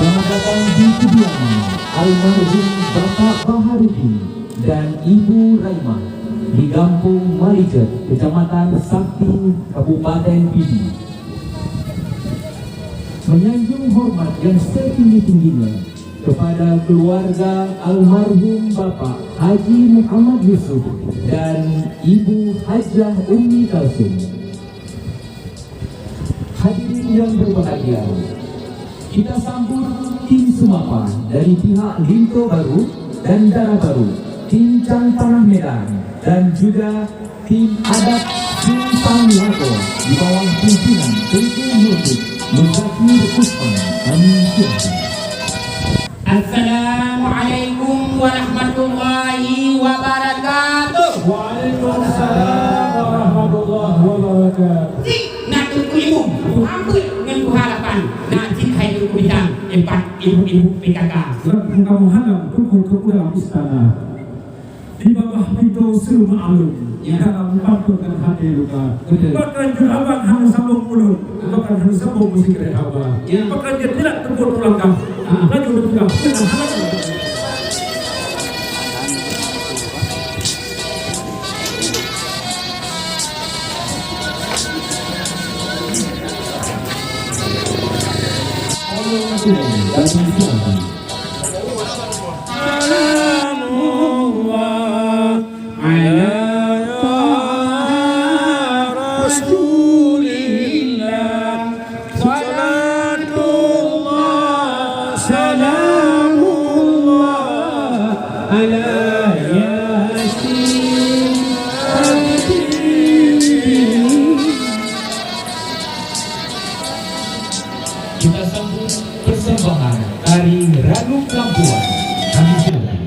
Selamat datang di kediaman almarhum Bapak Baharudin dan Ibu Raimah di Kampung Malijet, Kecamatan Sakti, Kabupaten Pidi. Menyanjung hormat yang setinggi-tingginya kepada keluarga almarhum Bapak Haji Muhammad Yusuf dan Ibu Hajah Ummi Kalsum. Hadirin yang berbahagia, kita sambut tim Sumapa dari pihak Linto Baru dan Dara Baru, tim Cang Tanah Medan, dan juga tim adat Simpang Lato di bawah pimpinan Tengku Murtid Muzakir Usman. Kami silakan. Assalamualaikum warahmatullahi wabarakatuh. Waalaikumsalam warahmatullahi wabarakatuh. Natul kulimu, hampir dengan harapan. Nanti hai tu bidang empat ibu-ibu PKK. Kamu hadam rukun kepulang istana di bawah pintu Sri Ma'alum dalam pampukan hati luka. Bahkan juraban hanya sambung mulut, bahkan hanya sambung musik rehawa. Bahkan dia tidak terbuat langkah. Laju bergerak dengan hati. Kita sambut persembahan dari Ranu Lampuan. Kami silakan.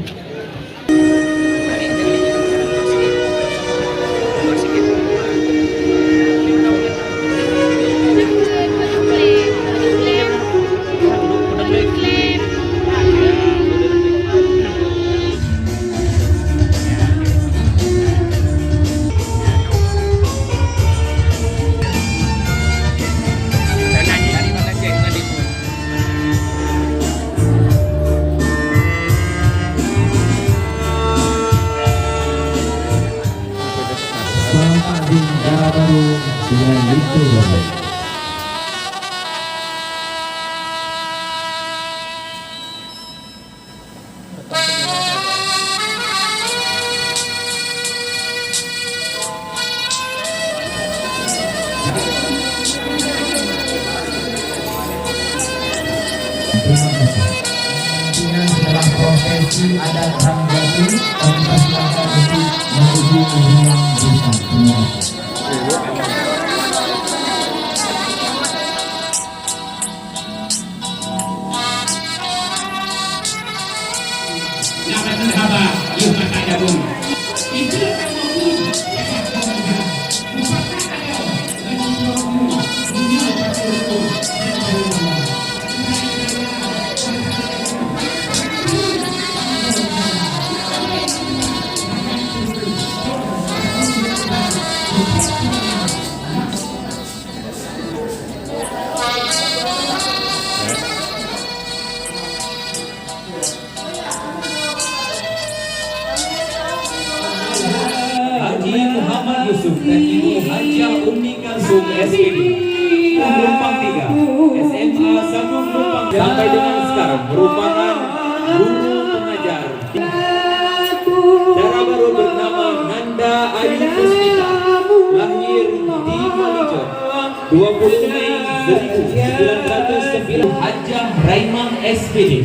Selamat di Dara Baru dengan Linto Baru. Terima kasih. Dalam prosesi adat Ranggati, kami persilakan untuk menuju ke ruang desa. Terima kasih. Nama sahabat, yuk kata jagung. Itu yang mampu. Haji Muhammad Yusuf dan Ibu Hajah Ummi Kalsum SPD, penumpang 3 SMA 1 penumpang sampai dengan sekarang merupakan guru pengajar. Dara Baru bernama Nanda Ayu Puspita, lahir di Malijet 20 Mei 1909. Hajah Raimah SPD